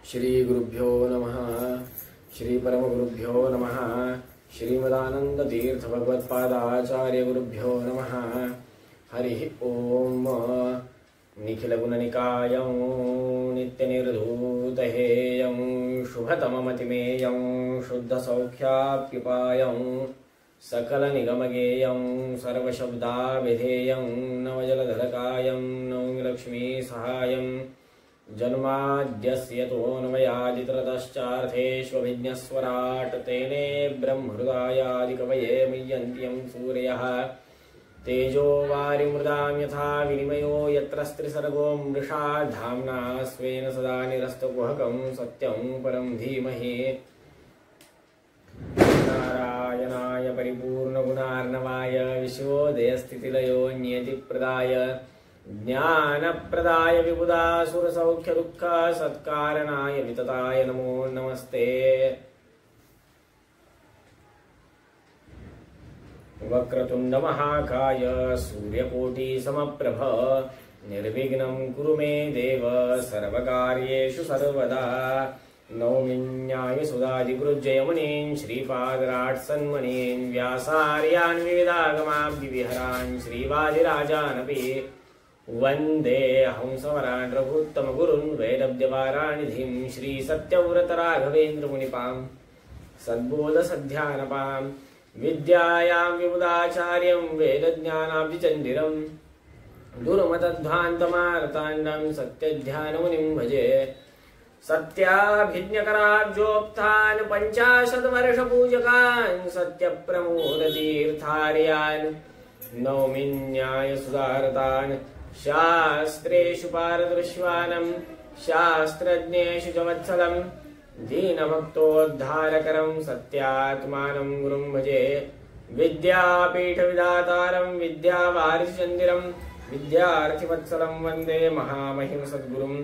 श्री गुरुभ्यो नमः। श्री परमगुरुभ्यो नमः। श्रीमदानंद तीर्थ भगवत्पादाचार्य गुरुभ्यो नमः। हरि ओम। निखिल गुणनिकायं नित्यनिर्धूतहेयं शुभतममतिमेयं शुद्धसौख्याप्युपायं सकलनिगमगेयं सर्वशब्दाभिधेयं नवजलधरकायं नौमि लक्ष्मीसहायं जन्माद्यस्य तोऽन्वयादितरतश्चार्थेष्वभिज्ञस्वराट् तेने ब्रह्महृदायादिकवये मुह्यन्त्यं सूर्यः तेजो वारिमृदां यथा विनिमयो यत्र स्त्रिसर्गो मृषा धाम्ना स्वेन सदा निरस्तकुहकं सत्यं परं धीमहि। नारायणाय परिपूर्णगुणार्णवाय विश्वोदयस्थितिलयो नियतिप्रदाय ज्ञानप्रदाय विबुधासुरसौख्यदुःख सत्कारणाय वितताय नमो नमस्ते। वक्रतुंड महाकाय सूर्यकोटि समप्रभ निर्विघ्नं कुरु मे देव सर्वकार्येषु सर्वदा। नौमि न्यायसुधादिगुरुजयमुनीन् श्रीपादराट्सन्मुनीन् व्यासार्यान् विविधागमाब्धिविहरान् श्रीवादिराजानपि वन्दे हंसवरान् रघुत्तमगुरुन् वेदव्यवारानिधिं श्रीसत्यव्रतराघवेन्द्रमुनिपां सद्बोधसध्यानपां विद्यायां विबुधाचार्यं वेदज्ञानाब्धिचन्दिरं दुर्मतध्वान्तमार्ताण्डं सत्यध्यानमुनिं भजे। सत्याभिज्ञकराब्जोक्तान् पञ्चाशद्वर्षपूजकान् सत्यप्रमोदतीर्थार्यान् नौमि न्यायसुधारतान् शास्त्रेषु पारदृश्वानं शास्त्रज्ञेषु च वत्सलं दीनभक्तोद्धारकरं सत्यात्मानं गुरुं भजे। विद्यापीठविधातारं विद्यावारिधिचन्दिरं विद्यार्थिवत्सलं वन्दे महामहिम सद्गुरुम्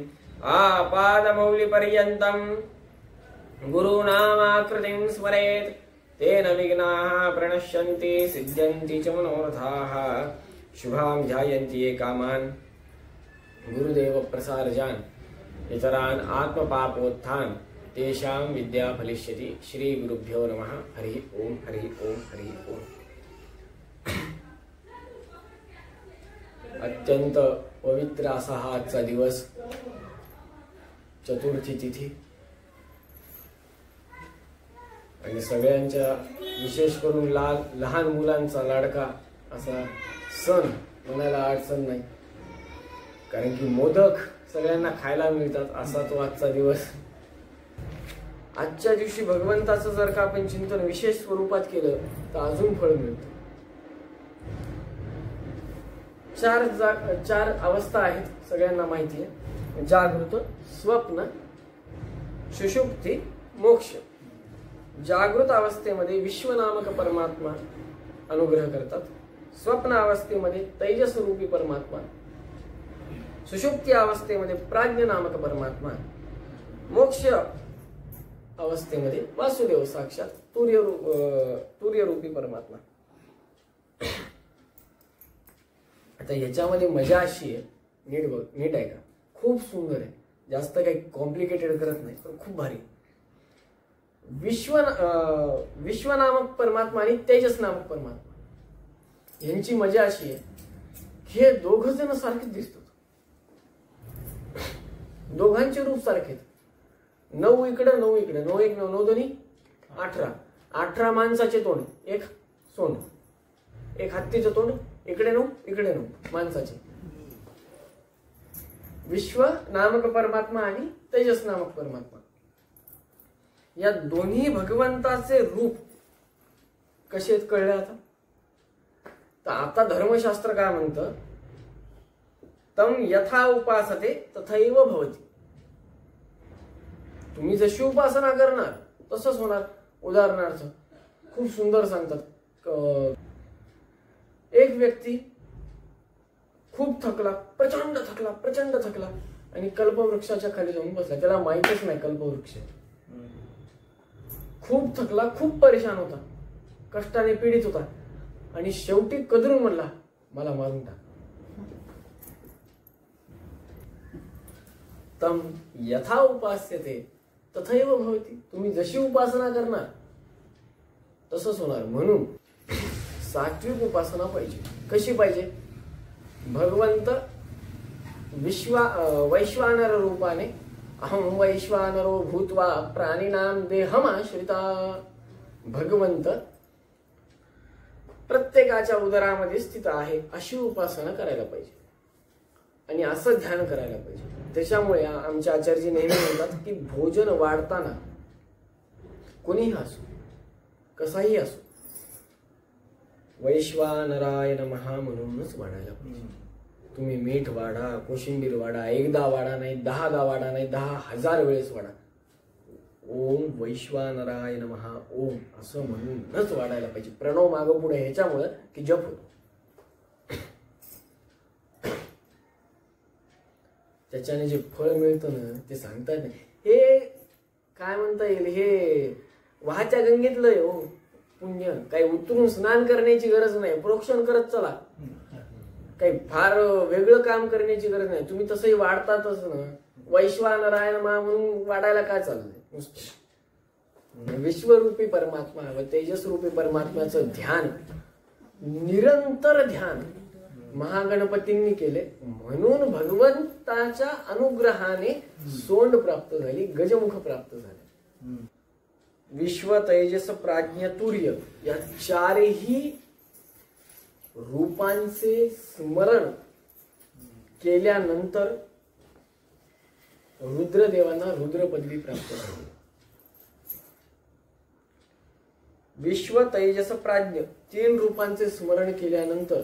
आपादमौलिपर्यन्तं गुरूणामाकृतिं स्मरेत् तेन विघ्नाः प्रणश्यन्ति सिद्ध्यन्ति च मनोरथाः। शुभां ध्यायन्ति ये कामान् गुरुदेव प्रसारजान् इतरान् आत्मपापोत्थान् तेषां विद्या फलिष्यति। श्री गुरुभ्यो नमः। हरि ओम हरि ओम हरि ओम। अत्यंत पवित्र असा हा आजचा दिवस, चतुर्थी तिथी आणि सगळ्यांच्या विशेष करून लहान मुलांचा लाडका असा सण म्हणायला अडचण नाही, कारण की मोदक सगळ्यांना खायला मिळतात असा तो आजचा दिवस। आजच्या दिवशी भगवंताचं जर का आपण चिंतन विशेष स्वरूपात केलं तर अजून फळ मिळतं। चार अवस्था आहेत, सगळ्यांना माहिती आहे, जागृत, स्वप्न, सुषुप्ती, मोक्ष। जागृत अवस्थेमध्ये विश्वनामक परमात्मा अनुग्रह करतात, स्वप्न अवस्थेमध्ये तेजस रूपी परमात्मा, सुषुप्ती अवस्थेमध्ये प्राज्ञ नामक परमात्मा, मोक्ष अवस्थेमध्ये वासुदेव साक्षात तुर्यरूपी परमात्मा। आता याच्यामध्ये मजा अशी आहे, नीट आहे का, खूप सुंदर आहे, जास्त काही कॉम्प्लिकेटेड करत नाही, पण खूप भारी। विश्वनामक परमात्मा आणि तेजस नामक परमात्मा यांची मजा अशी आहे की हे दोघ जण सारखेच दिसतात, दोघांचे रूप सारखेच, 9 इकडे 9 इकडे, 9 1 9 9 दोन्ही 18, 18 माणसाचे तोंड, एक सोंड, एक हत्तीचं तोंड, इकडे 9 इकडे 9 माणसाचे। विश्व नामक परमात्मा आणि तेजस नामक परमात्मा या दोन्ही भगवंताचे रूप कसे कळले आता? तर आता धर्मशास्त्र काय म्हणतं, तम यथा उपासते तथैव भवति। तुम्ही जशी उपासना करणार तसंच होणार। उदाहरणार्थ खूप सुंदर सांगतात, एक व्यक्ती खूप थकला, प्रचंड थकला आणि कल्पवृक्षाच्या खाली जाऊन बसला, त्याला माहितच नाही कल्पवृक्ष, खूप थकला, खूप परेशान होता, कष्टाने पीडित होता आणि शेवटी कदरून म्हणला मला मारून टाक। तम यथा उपास्यते तथैव भवती. तुम्ही जशी उपासना करणार तसंच होणार. म्हणून सात्विक उपासना पाहिजे. कशी पाहिजे? भगवंत वैश्वानर रूपाने अहम वैश्वानरो भूत्वा प्राणिनाम देहमाश्रिता. भगवंत प्रत्येकाच्या उदरामध्ये स्थित आहे अशी उपासना करायला पाहिजे आणि असं ध्यान करायला पाहिजे. त्याच्यामुळे आमचे आचार्यजी नेहमी म्हणतात की भोजन वाढताना कोणीही असो, कसाही असो, वैश्वानराय नमः म्हणूनच वाढायला पाहिजे. तुम्ही मीठ वाढा, कोशिंबीर वाढा, एकदा वाढा नाही, 10दा वाढा नाही, 10,000 वेळेस वाढा. ओम वैश्वानराय नमः ओम असं म्हणूनच वाढायला पाहिजे. प्रणव मागं पुढे ह्याच्यामुळं की जप होतो. त्याच्याने जे फळ मिळतं ना ते सांगता येत नाही. हे काय म्हणता येईल, हे वाहत्या गंगेतलं आहे हो पुण्य. काही उतरून स्नान करण्याची गरज नाही, प्रोक्षण करत चला. काही फार वेगळं काम करण्याची गरज नाही. तुम्ही तसंही वाढतातच ना. वैश्वानराय नमः म्हणून वाढायला काय चाललंय? विश्वरूपी परमात्मा व तेजस्रूपी परमात्म्याचं ध्यान, निरंतर ध्यान महागणपतींनी केले. म्हणून भगवंताच्या अनुग्रहाने सोंड प्राप्त झाली, गजमुख प्राप्त झाले. विश्व, तेजस, प्राज्ञ, तूर्य या चारही रूपांचे स्मरण केल्यानंतर रुद्रदेवांना रुद्र पदवी प्राप्त झाली. विश्व, तेजस, प्राज्ञ 3 रूपांचे स्मरण केल्यानंतर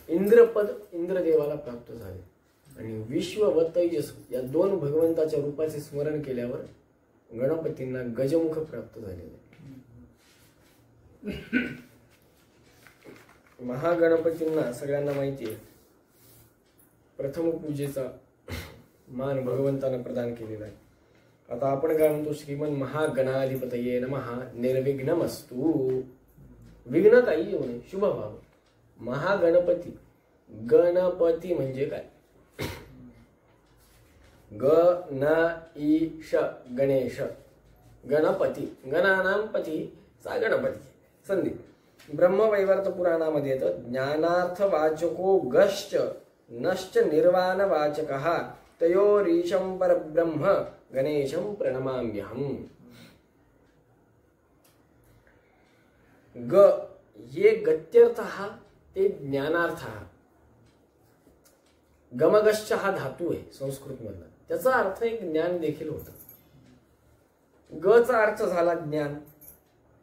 इंद्रपद इंद्रदेवाला प्राप्त झाले. आणि विश्व व तेजस या 2 भगवंताच्या रूपाचे स्मरण केल्यावर गणपतींना गजमुख प्राप्त झालेले. महागणपतींना सगळ्यांना माहिती आहे प्रथम पूजेचा मान भगवंतांना प्रदान केलेला आहे. आता आपण काय म्हणतो, श्रीमन महागणाधिपतये नमः निर्विघ्नमस्तु. विघ्न काही येऊ नये, शुभ व्हावं. महागणपती, गणपती म्हणजे काय? गणईश गणेश, गणपती, गणानां पती सा गणपती. संधी ब्रह्मवैवर्त पुराणामध्ये येतं, ज्ञानार्थ वाचको गश्च नश्च निर्वाण वाचकः तयोरीशं परब्रह्म गणेशं प्रणमाम्यहम्. ग ये गत्यर्थ हा ते ज्ञानार्थ हा. गमगश्च हा धातू आहे संस्कृत मधला, त्याचा अर्थ एक ज्ञान देखील होतं. ग चा अर्थ झाला ज्ञान,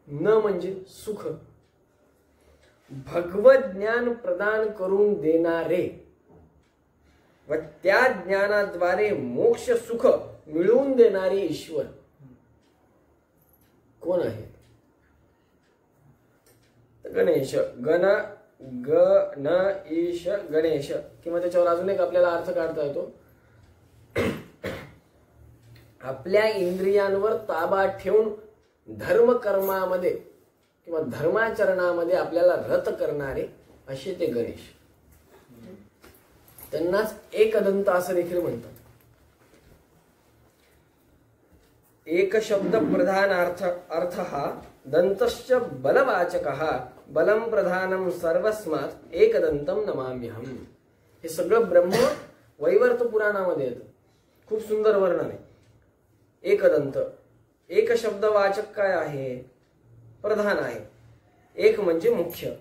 न म्हणजे सुख. भगवत ज्ञान प्रदान करून देणारे व त्या ज्ञानाद्वारे मोक्ष सुख मिळवून देणारे ईश्वर कोण आहे? गणेश. गणईश गणेश. किंवा त्याच्यावर अजून एक आपल्याला अर्थ काढता येतो, आपल्या इंद्रियांवर ताबा ठेवून धर्म कर्मामध्ये किंवा धर्माचरणामध्ये आपल्याला रत करणारे असे ते गणेश. त्यांनाच एकदंत असं देखील म्हणतात. एक शब्द प्रधान अर्थ हा दंतश्च बलवाचकः बलम प्रधानम सर्वस्मात् एकदंतम नमाम्यहम. हे सगळं ब्रह्म वैवर्त पुराणामध्ये येतं. खूप सुंदर वर्णन आहे. एकदंत, एक शब्द वाचक काय आहे? प्रधान आहे. एक म्हणजे मुख्य.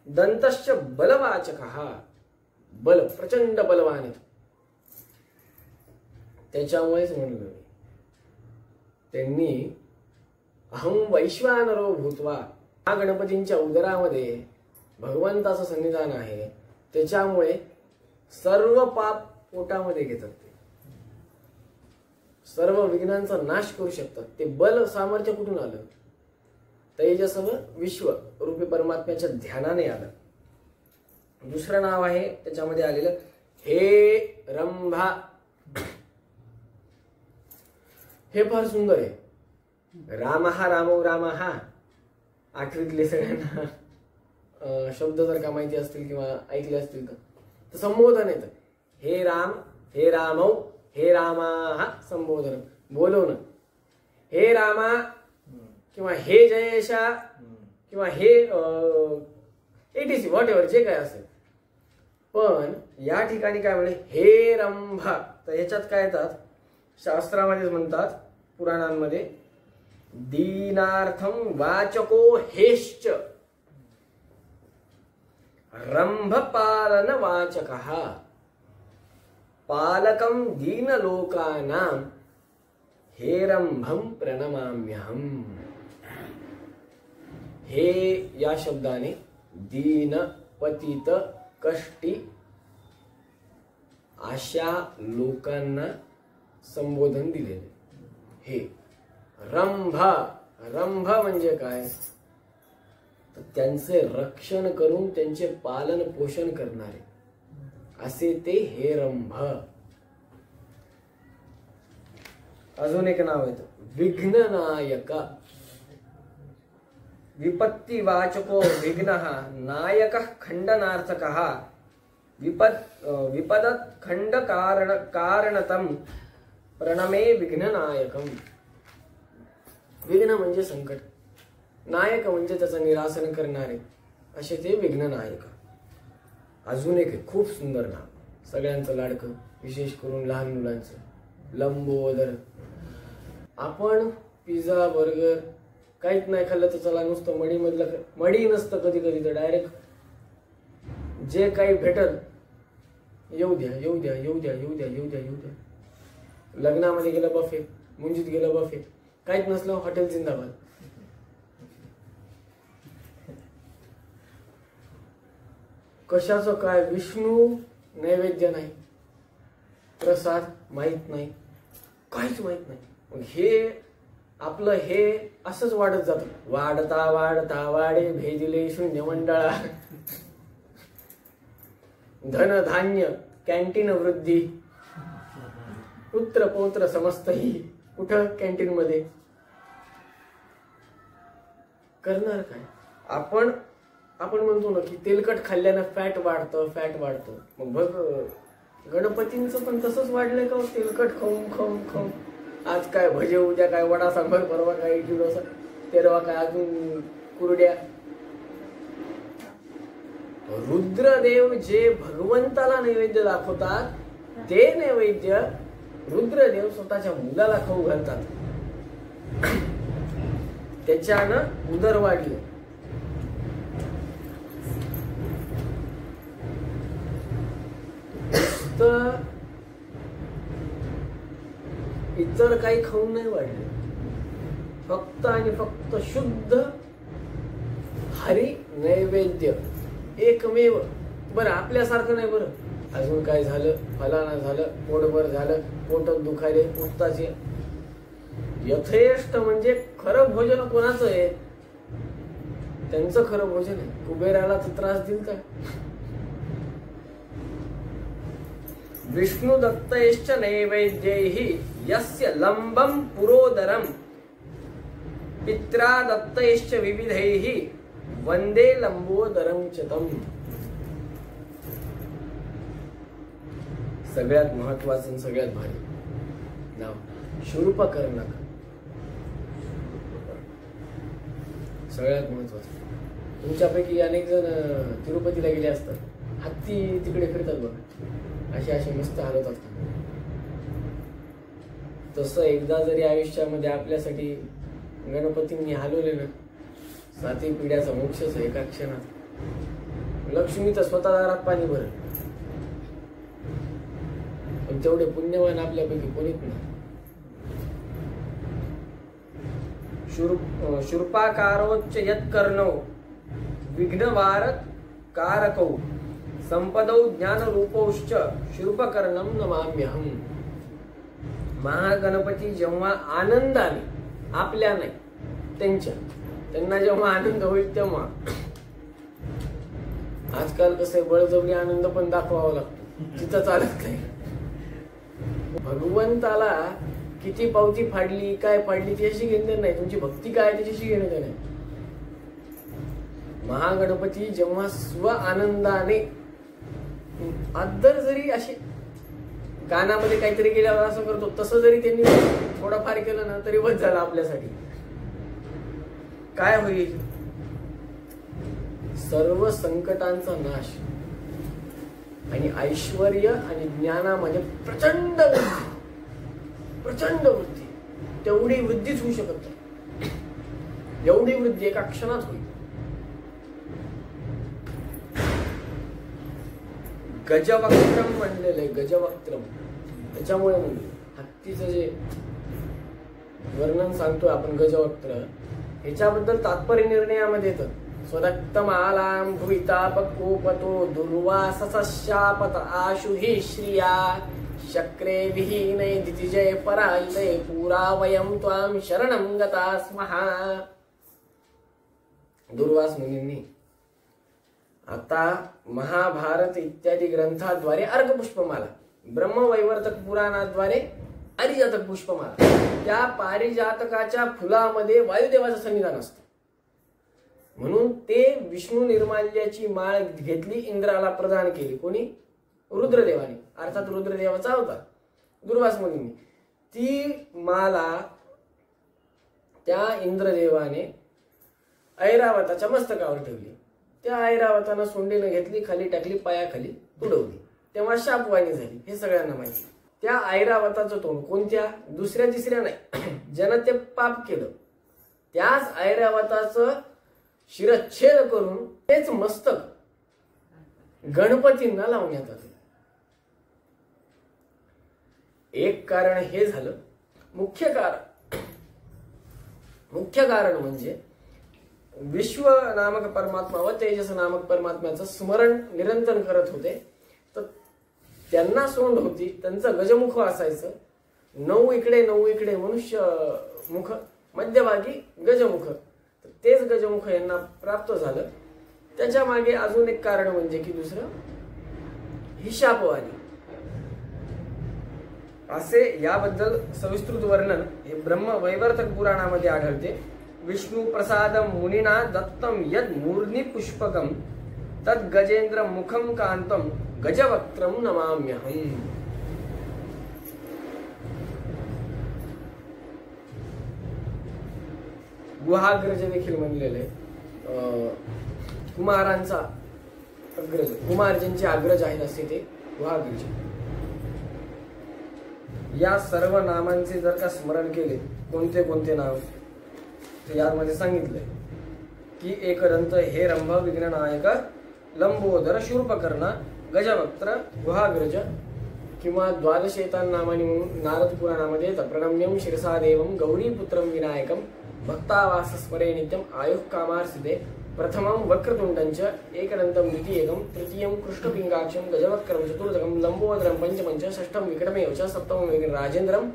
दंतश्च बलवाचकः, बल, प्रचंड बलवान आहेत. त्याच्यामुळेच म्हणलं त्यांनी अहम वैश्वानरो भूत्वा, हा गणपतींच्या उदरामध्ये भगवंताचं सन्निधान आहे. त्याच्यामुळे सर्व पाप पोटामध्ये घेतात, ते सर्व विघ्नांचा नाश करू शकतात. ते बल सामर्थ्य कुठून आलं? तेजस व विश्व रूपी परमात्म्याच्या ध्यानाने आलं. दुसरं नाव आहे त्याच्यामध्ये आलेलं हे रंभा. हे फार सुंदर आहे. रामहा रामो रामहा, आठवीतले सगळ्यांना शब्द जर का माहिती असतील किंवा ऐकले असतील तर संबोधन येतं. हे राम, हे रामौ, हे रामाहा संबोधन, बोलवणं. हे रामा किंवा हे जयेशा किंवा हे एटीसी व्हॉट एव्हर जे काय असेल. पण या ठिकाणी काय म्हणे हे रंभा. तर ह्याच्यात काय येतात शास्त्रामध्ये म्हणतात पुराणांमध्ये दीनार्थम वाचको हेश्च रंभपालन वाचकः पालकं दीनलोकानां हेरंभं प्रणमाम्यहम्. हे या शब्दाने दीन पतित कष्टी अशा लोकांना संबोधन दिलेले. हे रंभ. रंभ म्हणजे काय तर त्यांचे रक्षण करून त्यांचे पालन पोषण करणारे असे ते हे रंभ. अजून एक नाव आहे विघ्ननायक. विपत्ती वाचको विघ्नः नायकः खंडनार्थकः विपदत् खंड कारणतम प्रणमे विघ्ननायकम. विघ्न म्हणजे संकट, नायक म्हणजे त्याचं निरासन करणारे असे ते विघ्ननायक. अजून एक खूप सुंदर नाव सगळ्यांचं लाडकं विशेष करून लहान मुलांचं लंबोदर. आपण पिझ्झा बर्गर काहीच नाही खाल्लं तर चला नुसतं मडीमधलं मडी नसतं कधी कधी तर डायरेक्ट जे काही भेटल येऊ द्या येऊ द्या येऊ द्या येऊ द्या येऊ द्या येऊ द्या. लग्नामध्ये गेलं बफे, मुंजीत गेलं बफे, काहीच नसलं हॉटेल जिंदाबाद. कशाचं काय विष्णू नैवेद्य नाही, प्रसाद माहित नाही, काहीच माहित नाही. मग हे आपलं हे असंच वाढत जात. वाढता वाढता वाढे भेदिले शून्य मंडळा. धन धान्य कॅन्टीन वृद्धी पुत्र पौत्र समस्तही. कुठं कॅन्टीन मध्ये करणार काय. आपण म्हणतो ना की तेलकट खाल्ल्यानं फॅट वाढतं फॅट वाढतं. मग बघ गणपतींचं पण तसंच वाढलंय का तेलकट खाऊन खाऊन खाऊन. आज काय भजे, उद्या काय वडा सांबार, परवा काय इडली डोसा, तेरवा काय अजून कुरड्या. रुद्रदेव जे भगवंताला नैवेद्य दाखवतात ते नैवेद्य रुद्रदेव स्वतःच्या मुलाला खाऊ घालतात. त्याच्यानं उदर वाढले. तर इतर काही खाऊन नाही वाढले, फक्त आणि फक्त शुद्ध हरी नैवेद्य एकमेव. बरं आपल्यासारखं नाही. बरं अजून काय झालं, फलाना झालं, पोटभर झालं, पोटात दुखायले, उठताच यथेष्ट म्हणजे खरं भोजन कोणाचं आहे त्यांचं खरं भोजन आहे. कुबेराला तर त्रास दिल का. विष्णु दत्तैश्च नैवेद्यैहि यस्य लंबम पुरोदरम पित्रा दत्तैश्च विविधैहि वंदे लंबोदरम चतम. सगळ्यात महत्वाचं सगळ्यात भारी नाव शूर्पकर्णक. सगळ्यात महत्वाचं. तुमच्यापैकी अनेक जण तिरुपतीला गेले असतात, हत्ती तिकडे फिरतात बघा, असे असे मस्त हालत असतात. तसं एकदा जरी आयुष्यामध्ये आपल्यासाठी गणपतींनी हलवले ना, 7 पिढ्याचा मोक्षच आहे एका क्षणात. लक्ष्मी तर स्वतः दारात पाणी भरत, पण तेवढे पुण्यवान आपल्यापैकी कोणीच नाही. शूर्पाकारोच्च यत्कर्णौ विघ्नवारक कारकौ संपदौ ज्ञानरूपौश्च शूर्पकर्णं नमाम्यहम्. महागणपती जेव्हा आनंदाने, आपल्या नाही त्यांना जेव्हा आनंद होईल तेव्हा. आजकाल कसं बळजबरी आनंद पण दाखवावा लागतो, तिथं चालत नाही. भगवंताला किती पावती फाडली काय फाडली त्याच्याशी घेणं नाही, तुमची भक्ती काय त्याच्याशी घेणं नाही. महागणपती जेव्हा स्व आनंदाने अद्दर जरी असे कानामध्ये काहीतरी गेल्यावर असं करतो, तसं जरी त्यांनी थोडंफार केलं ना तरी बस झालं आपल्यासाठी. काय होईल? सर्व संकटांचा नाश आणि ऐश्वर्य आणि ज्ञानामध्ये प्रचंड वृद्धी. तेवढी वृद्धीच होऊ शकत नाही. एवढी वृद्धी एका क्षणात होईल. गजवक्त्रम म्हणलेलं आहे, गजवक्त्रम. त्याच्यामुळे म्हणजे हत्तीचं जे वर्णन सांगतोय आपण गजवक्त्र, ह्याच्याबद्दल तात्पर्य निर्णयामध्ये येतं. स्वदक्तमालां भुवितापकोपतो दुर्वाससः शापत आशु हि श्रिया शक्रे विहीने दितिजय पराजिते पुरा वयं त्वां शरणं गता स्मः. दुर्वास मुनींनी आता महाभारत इत्यादी ग्रंथाद्वारे अर्घपुष्पमाला, ब्रह्मवैवर्तक पुराणाद्वारे अरिजातक पुष्पमाला, त्या पारिजातकाच्या फुलामध्ये वायुदेवाचं सन्निधान असतं. म्हणून ते विष्णू निर्माल्याची माळ घेतली, इंद्राला प्रदान केली. कोणी? रुद्रदेवाने, अर्थात रुद्रदेवाचा अवतार दुर्वास मुनींनी. ती माला त्या इंद्रदेवाने ऐरावताच्या मस्तकावर ठेवली. त्या ऐरावतानं सोंडीनं घेतली, खाली टाकली, पायाखाली उडवली, तेव्हा शापवाणी झाली. हे सगळ्यांना माहिती. त्या ऐरावताचं तोंड कोणत्या? दुसऱ्या तिसऱ्या नाही, ज्यानं ते पाप केलं त्याच ऐरावताचं शिरच्छेद करून तेच मस्तक गणपतींना लावण्यात आले. एक कारण हे झालं. मुख्य कारण म्हणजे विश्व नामक परमात्मा व तेजस नामक परमात्म्याचं स्मरण निरंतर करत होते. तर त्यांना सोंड होती, त्यांचं गजमुख असायचं. 9 इकडे 9 इकडे मनुष्य मुख, मध्यभागी गजमुख. तेच गजमुख यांना प्राप्त झालं. त्याच्या मागे अजून एक कारण म्हणजे की दुसरं ही शापवाणी. असे याबद्दल सविस्तृत वर्णन हे ब्रह्मवैवर्तक पुराणामध्ये आढळते. विष्णू प्रसादम मुनिना दत्तम यद मूर्नी पुष्पकम तद गजेंद्र मुखम कांतम गजवक्त्रम नमाम्यहम. गुहाग्रज देखील म्हणलेले कुमारांचा अग्रज, कुमार ज्यांचे अग्रज आहेत असे ते गुहाग्रज. या सर्व नामांचे जर का स्मरण केले, कोणते कोणते नाव ते यामध्ये सांगितले की एकदंत हे रंभ विघ्ननायक लंबोदर शूर्पकर्ण गजवक्त्र गुहाग्रज किंवा द्वादशेतान नामानी म्हणून नारद पुराणामध्ये येतं. प्रणम्यम शिरसा देवम गौरीपुत्रम विनायकम भक्तावास स्मरे नित्यम आयुः कामार्सिते प्रथमं वक्रतुंडंच एकदंतं द्वितीयकं तृतीयं कृष्णपिंगाक्षं गजवक्त्रं चतुर्थकं लंबोदरं पंचमं च षष्ठं विक्रमेव च सप्तमं विघ्नराजेन्द्रं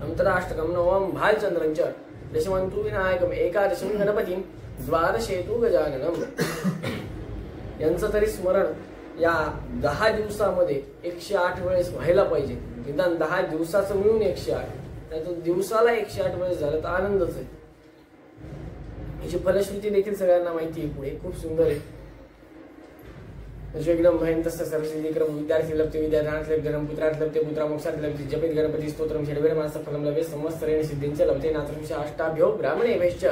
अन्तराष्टकं नवमं भालचन्द्रं च दशमं तु विनायकम् एकादशं गणपतिं द्वादशे तु गजाननम्. यांचं तरी स्मरण या 10 दिवसामध्ये 108 वेळेस व्हायला पाहिजे. निदान 10 दिवसाचं मिळून 108, त्यातून दिवसाला 108 वेळेस झालं तर आनंदच आहे. याची फलश्रुती देखील सगळ्यांना माहिती आहे. पुढे खूप सुंदर आहे. जगदम भयंतस्त सरस्वती क्रम विद्यार्थी लभते विद्याधानात लभते पुत्रात लभते पुत्रा मोक्षात लभते जपित गणपती स्तोत्रम षड्वेर मास फलम लभे संवत्सरेण सिद्धींच लभते नात्रंश अष्टाभ्यो ब्राह्मणेभ्यश्च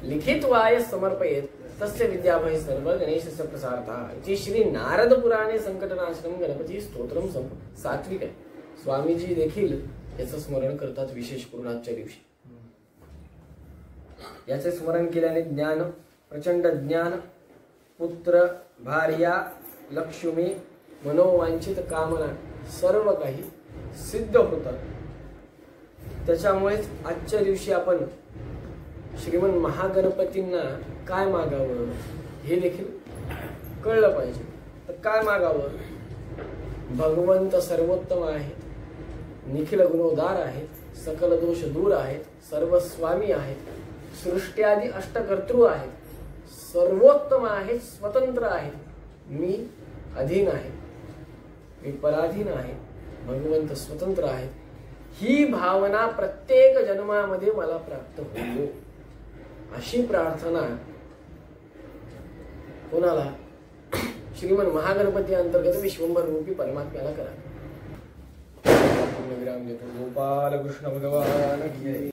लिखित्वाय समर्पयेत तस्य विद्याभय सर्व गणेशस्य प्रसारता. जे श्री नारद पुराणे संकटनाशनम गणपती स्तोत्रम सात्विक आहे. स्वामीजी देखील याचं स्मरण करतात विशेष करून आजच्या दिवशी. याचे स्मरण केल्याने ज्ञान, प्रचंड ज्ञान, पुत्र, भार्या, लक्ष्मी, मनोवांछित कामना सर्व काही सिद्ध होतात. त्याच्यामुळेच आजच्या दिवशी आपण श्रीमन महागणपतींना काय मागावं हे देखील कळलं पाहिजे. तर काय मागावं? भगवंत सर्वोत्तम आहेत, निखिल गुणोदार आहेत, सकल दोष दूर आहेत, सर्व स्वामी आहेत, सृष्ट्यादी अष्टकर्तृ आहेत, सर्वोत्तम आहेत, स्वतंत्र आहेत. मी अधीन आहे, मी पराधीन आहे, भगवंत स्वतंत्र आहेत. ही भावना प्रत्येक जन्मामध्ये मला प्राप्त होईल अशी प्रार्थना कोणाला? श्रीमन महागणपती अंतर्गत विश्वंभर रूपी परमात्म्याला करा. पूर्ण विराम देतो. गोपाल कृष्ण भगवान की